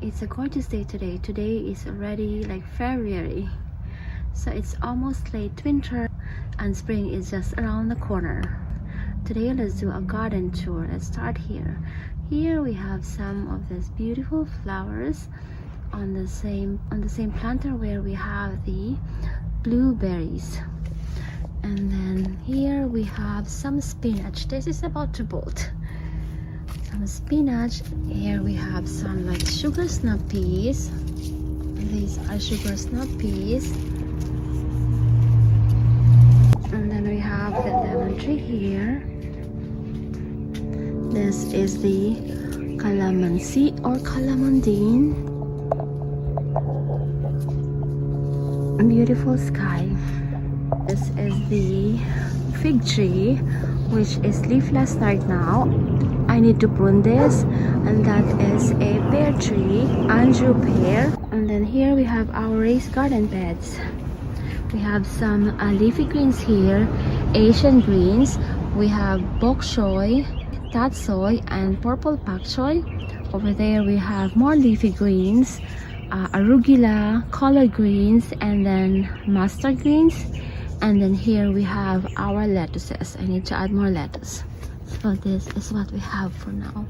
It's a gorgeous day today. Today is already like February, so it's almost late winter and spring is just around the corner. Today let's do a garden tour. Let's start here. Here we have some of these beautiful flowers on the same planter where we have the blueberries. And then here we have some spinach. This is about to bolt. Some spinach. Here we have some like sugar snap peas. These are sugar snap peas. And then we have the lemon tree here. This is the calamansi or calamandine. A beautiful sky. This is the fig tree, which is leafless right now. I need to prune this. And that is a pear tree, Andrew pear. And then here we have our raised garden beds. We have some leafy greens here, Asian greens. We have bok choy, tatsoi, and purple pak choy. Over there we have more leafy greens, arugula, collard greens, and then mustard greens. And then here we have our lettuces. I need to add more lettuce. So this is what we have for now.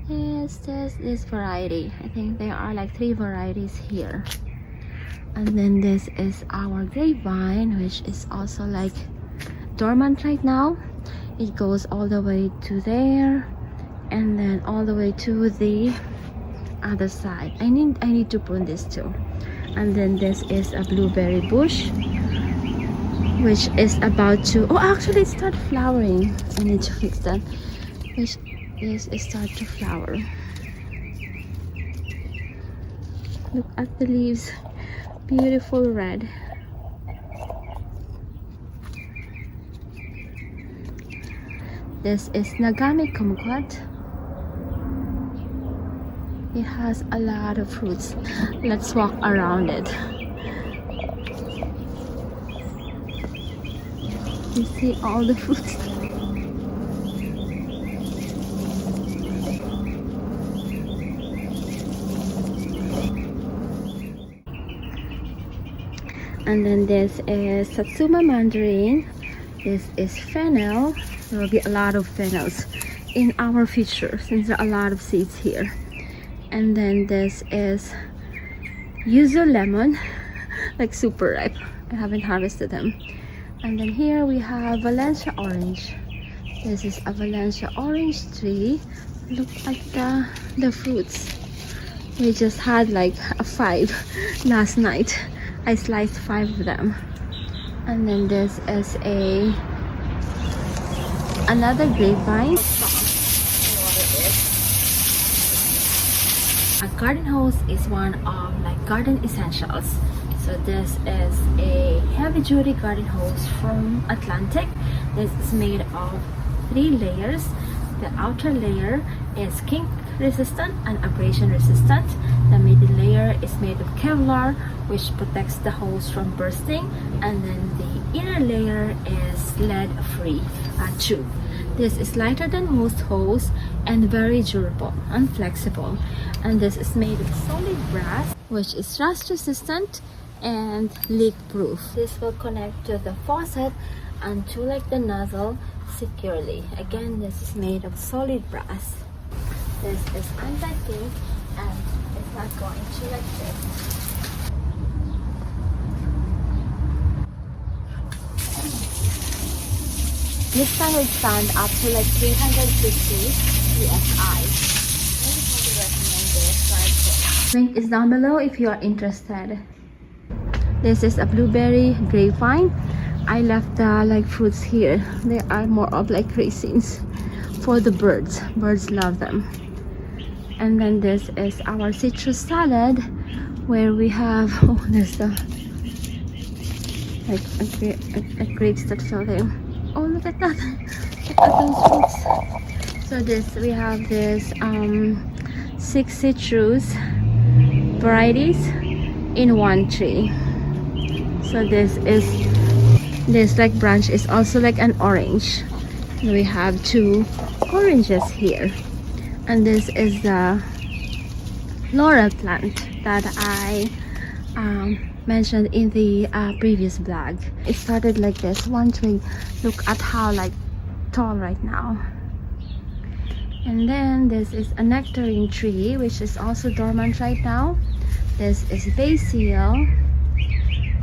This variety. I think there are like 3 varieties here. And then this is our grapevine, which is also like dormant right now. It goes all the way to there and then all the way to the other side. I need to prune this too. And then this is a blueberry bush, which is about to, oh actually it started flowering. I need to fix that. Which is it start to flower. Look at the leaves, beautiful red. This is Nagami kumquat. It has a lot of fruits. Let's walk around it. You see all the fruits. And then this is Satsuma mandarin. This is fennel. There will be a lot of fennels in our future since there are a lot of seeds here. And then this is yuzu lemon, like super ripe. I haven't harvested them. And then here we have Valencia orange. This is a Valencia orange tree. Look at the fruits. We just had like a 5 last night. I sliced 5 of them. And then this is another grapevine. A garden hose is one of like garden essentials. So this is a heavy duty garden hose from Atlantic. This is made of 3 layers. The outer layer is kink resistant and abrasion resistant. The middle layer is made of Kevlar, which protects the hose from bursting, and then the inner layer is lead free tube. This is lighter than most hose and very durable and flexible. And this is made of solid brass, which is rust resistant and leak proof. This will connect to the faucet and to like the nozzle securely. Again, this is made of solid brass. This is anti-kink and it's not going to like this. This can withstand up to like 350 psi. Link is down below if you are interested. This is a blueberry grapevine. I left the like fruits here. They are more of like raisins for the birds. Birds love them. And then this is our citrus salad, where we have there's the like grapes that fell there. Oh, look at that! Look at those fruits. So we have this 6 citrus varieties in one tree. So this like branch is also like an orange. We have 2 oranges here, and this is the laurel plant that I mentioned in the previous vlog. It started like this, one tree. Look at how like tall right now. And then this is a nectarine tree, which is also dormant right now. This is basil.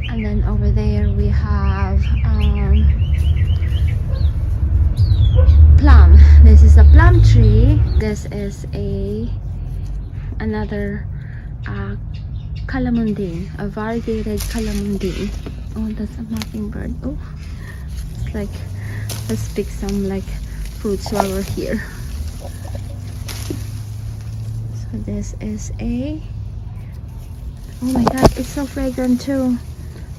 And then over there we have plum. This is a plum tree. This is another calamondine, a variegated calamondine. Oh, that's a mockingbird. Oh, it's like, let's pick some like fruits while we're here. So this is oh my god, it's so fragrant too.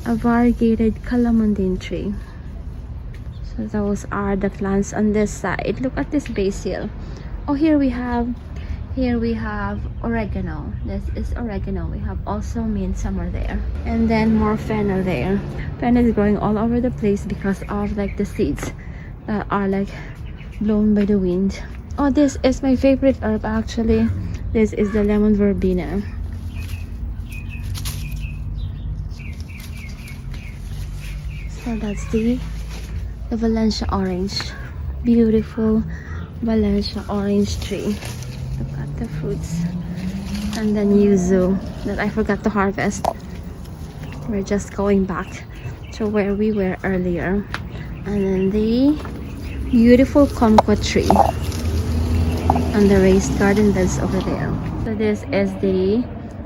A variegated calamondine tree. So those are the plants on this side. Look at this basil. Oh, here we have oregano. This is oregano. We have also mint somewhere there, and then more fennel there. Fennel is growing all over the place because of like the seeds that are like blown by the wind. Oh, this is my favorite herb actually. This is the lemon verbena. So that's the Valencia orange. Beautiful Valencia orange tree. Look at the fruits. And then yuzu that I forgot to harvest. We're just going back to where we were earlier. And then the beautiful kumquat tree and the raised garden beds over there. So this is the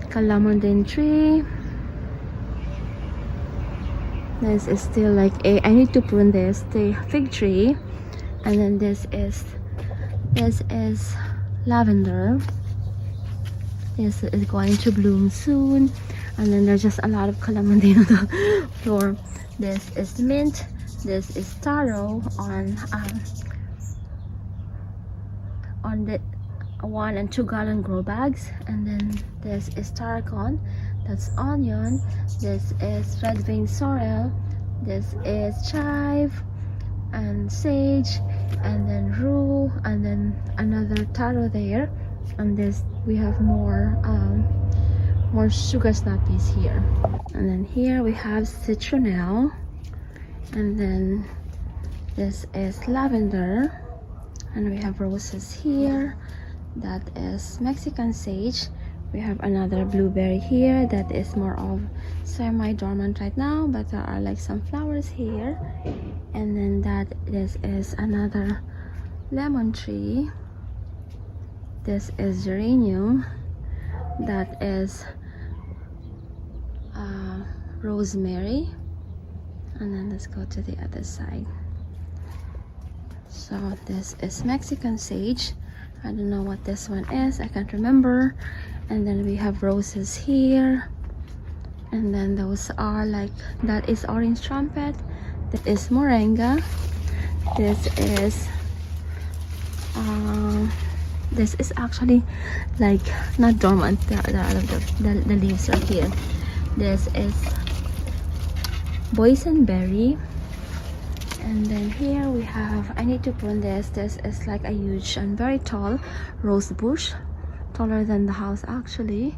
calamondine tree. This is still like I need to prune this, the fig tree. And then this is lavender. This is going to bloom soon. And then there's just a lot of calamondine on the floor. This is mint. This is taro on the 1 and 2 gallon grow bags. And then this is tarragon. That's onion. This is red vein sorrel. This is chive and sage, and then rue, and then another taro there. And this we have more sugar snappies here. And then here we have citronelle, and then this is lavender, and we have roses here. That is Mexican sage. We have another blueberry here that is more of semi-dormant right now, but there are like some flowers here. And then this is another lemon tree. This is geranium. That is rosemary. And then let's go to the other side. So this is Mexican sage. I don't know what this one is, I can't remember. And then we have roses here, and then those are like, that is orange trumpet. That is moringa. This is actually like not dormant. The leaves are here. This is boysenberry. And then here we have, I need to prune this. This is like a huge and very tall rose bush, taller than the house actually.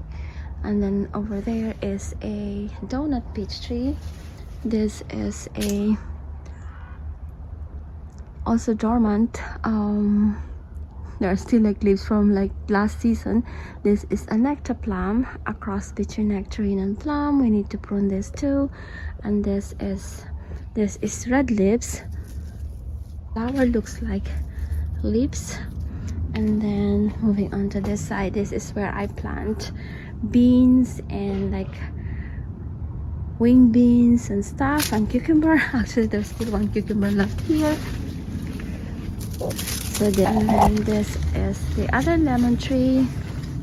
And then over there is a donut peach tree. This is also dormant. There are still like leaves from like last season. This is a nectar plum, a cross between nectarine and plum. We need to prune this too. And this is red lips. Flower looks like lips. And then moving on to this side, this is where I plant beans and like wing beans and stuff, and cucumber. Actually, there's still one cucumber left here. So and then this is the other lemon tree.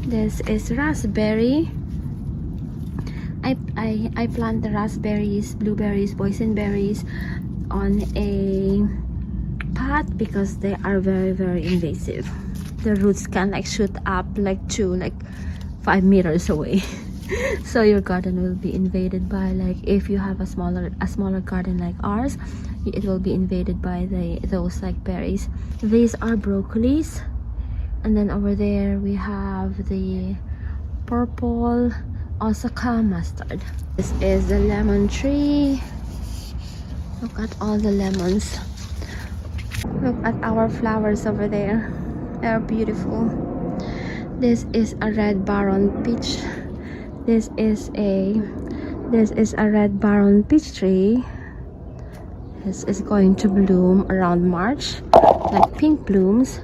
This is raspberry. I plant the raspberries, blueberries, boysenberries on a pot because they are very, very invasive. The roots can like shoot up like 5 meters away. So your garden will be invaded by, like, if you have a smaller garden like ours, it will be invaded by those like berries. These are broccolis. And then over there we have the purple Osaka mustard. This is the lemon tree. Look at all the lemons. Look at our flowers over there. They're beautiful. This is a red baron peach. This is a red baron peach tree. This is going to bloom around March, like pink blooms.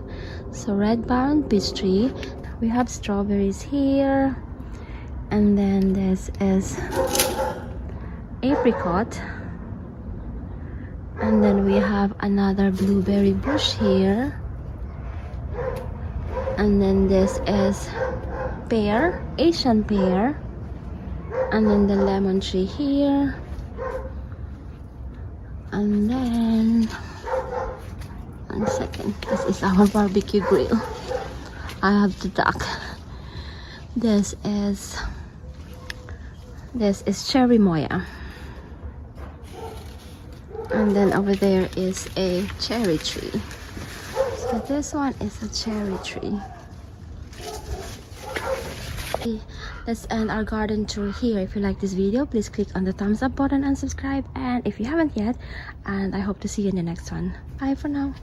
So red baron peach tree. We have strawberries here, and then this is apricot, and then we have another blueberry bush here, and then this is pear, Asian pear, and then the lemon tree here, and then 1 second, this is our barbecue grill. I have the duck. This is cherry moya, and then over there is a cherry tree. So this one is a cherry tree. Let's end our garden tour here. If you like this video, please click on the thumbs up button and subscribe, and if you haven't yet, and I hope to see you in the next one. Bye for now.